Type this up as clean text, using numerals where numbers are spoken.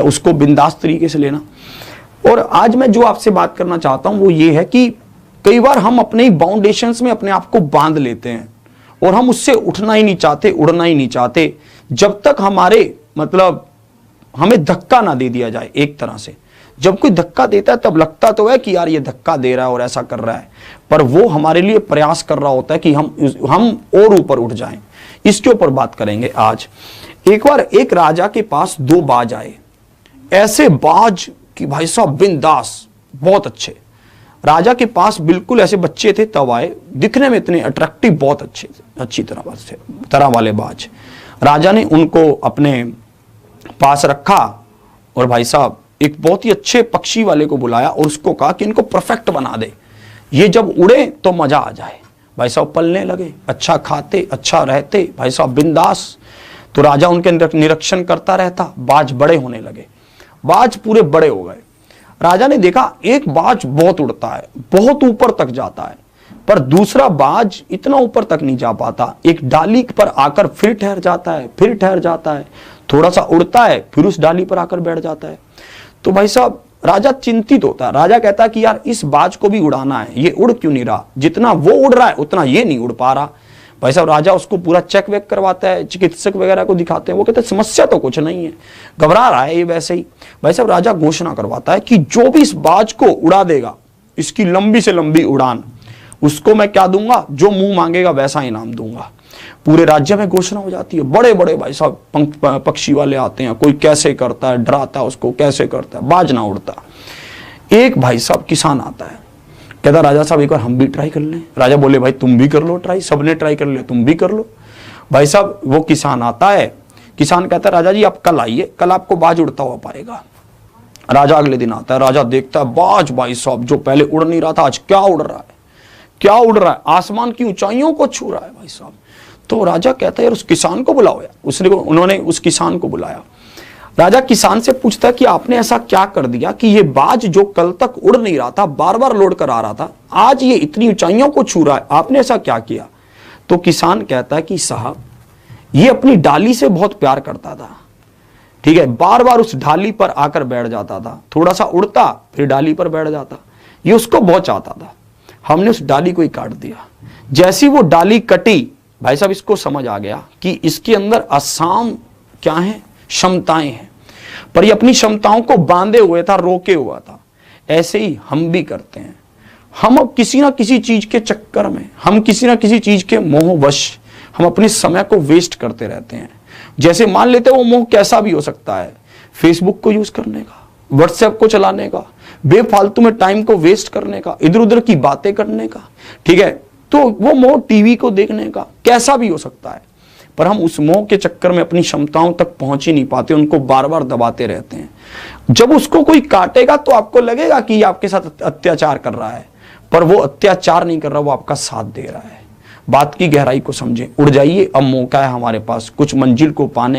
उसको बिंदास तरीके से लेना। और आज मैं जो आपसे बात करना चाहता हूं वो ये है कि कई बार हम अपने ही बाउंडेशंस में अपने आप को बांध लेते हैं और हम उससे उठना ही नहीं चाहते, उड़ना ही नहीं चाहते, जब तक हमें धक्का ना दे दिया जाए। एक तरह से जब कोई धक्का देता है तब लगता तो है कि यार ये धक्का दे रहा है और ऐसा कर रहा है, पर वो हमारे लिए प्रयास कर रहा होता है कि हम और ऊपर उठ जाएं। इसके ऊपर बात करेंगे आज। एक बार एक राजा के पास दो बाज आए, ऐसे बाज कि भाई साहब बिंदास, बहुत अच्छे। राजा के पास बिल्कुल ऐसे बच्चे थे तब आए, दिखने में इतने अट्रैक्टिव, बहुत अच्छे थे, अच्छी तरह वाले बाज। राजा ने उनको अपने पास रखा और भाई साहब एक बहुत ही अच्छे पक्षी वाले को बुलाया और उसको कहा कि इनको परफेक्ट बना दे, ये जब उड़े तो मजा आ जाए। भाई साहब पलने लगे, अच्छा खाते, अच्छा रहते, भाई साहब बिंदास। तो राजा उनके निरीक्षण करता रहता, बाज बड़े होने लगे, बाज पूरे बड़े हो गए। राजा ने देखा एक बाज बहुत उड़ता है, बहुत ऊपर तक जाता है, पर दूसरा बाज इतना ऊपर तक नहीं जा पाता, एक डाली पर आकर फिर ठहर जाता है, फिर ठहर जाता है, थोड़ा सा उड़ता है, फिर उस डाली पर आकर बैठ जाता है। तो भाई साहब राजा चिंतित होता है। राजा कहता है कि यार इस बाज को भी उड़ाना है, ये उड़ क्यों नहीं रहा, जितना वो उड़ रहा है उतना ये नहीं उड़ पा रहा। भाई साहब राजा उसको पूरा चेक वेक करवाता है, चिकित्सक वगैरह को दिखाते हैं, वो कहते हैं समस्या तो कुछ नहीं है, घबरा रहा है ये वैसे ही। भाई साहब राजा घोषणा करवाता है कि जो भी इस बाज को उड़ा देगा, इसकी लंबी से लंबी उड़ान, उसको मैं क्या दूंगा, जो मुंह मांगेगा वैसा इनाम दूंगा। पूरे राज्य में घोषणा हो जाती है, बड़े बड़े भाई साहब पक्षी वाले आते हैं, कोई कैसे करता है, डराता है उसको, कैसे करता है, बाज ना उड़ता। एक भाई साहब किसान आता है, कहता राजा साहब एक बार हम भी ट्राई कर लें। राजा बोले भाई तुम भी कर लो ट्राई, सबने ट्राई कर लिया, तुम भी कर लो। भाई साहब वो किसान आता है, किसान कहता है राजा जी आप कल आइए, कल आपको बाज उड़ता हुआ पाएगा। राजा अगले दिन आता है, राजा देखता है बाज भाई साहब जो पहले उड़ नहीं रहा था आज क्या उड़ रहा है, क्या उड़ रहा है, आसमान की ऊंचाइयों को छू रहा है भाई साहब। तो राजा कहता है यार उस किसान को बुलाओ यार। उन्होंने उस किसान को बुलाया। राजा किसान से पूछता है कि आपने ऐसा क्या कर दिया कि ये बाज जो कल तक उड़ नहीं रहा था, बार बार लौट कर आ रहा था, आज ये इतनी ऊंचाइयों को छू रहा है, आपने ऐसा क्या किया। तो किसान कहता है कि साहब ये अपनी डाली से बहुत प्यार करता था, ठीक है, बार बार उस डाली पर आकर बैठ जाता था, थोड़ा सा उड़ता फिर डाली पर बैठ जाता, ये उसको बहुत चाहता था, हमने उस डाली को ही काट दिया। जैसी वो डाली कटी, भाई साहब इसको समझ आ गया कि इसके अंदर असाम क्या है, क्षमताएं हैं, पर ये अपनी क्षमताओं को बांधे हुए था, रोके हुआ था। ऐसे ही हम भी करते हैं, हम अब किसी ना किसी चीज के चक्कर में, हम किसी ना किसी चीज के मोहवश हम अपने समय को वेस्ट करते रहते हैं। जैसे मान लेते हैं वो मोह कैसा भी हो सकता है, फेसबुक को यूज करने का, व्हाट्सएप को चलाने का, बेफालतू में टाइम को वेस्ट करने का, इधर उधर की बातें करने का, ठीक है, तो वो मोह टीवी को देखने का, कैसा भी हो सकता है, पर हम उस मोह के चक्कर में अपनी क्षमताओं तक पहुंच ही नहीं पाते, उनको बार बार दबाते रहते हैं। जब उसको कोई काटेगा तो आपको लगेगा कि ये आपके साथ अत्याचार कर रहा है, पर वो अत्याचार नहीं कर रहा, वो आपका साथ दे रहा है। बात की गहराई को समझें, उड़ जाइए, अब मौका है हमारे पास कुछ मंजिल को पाने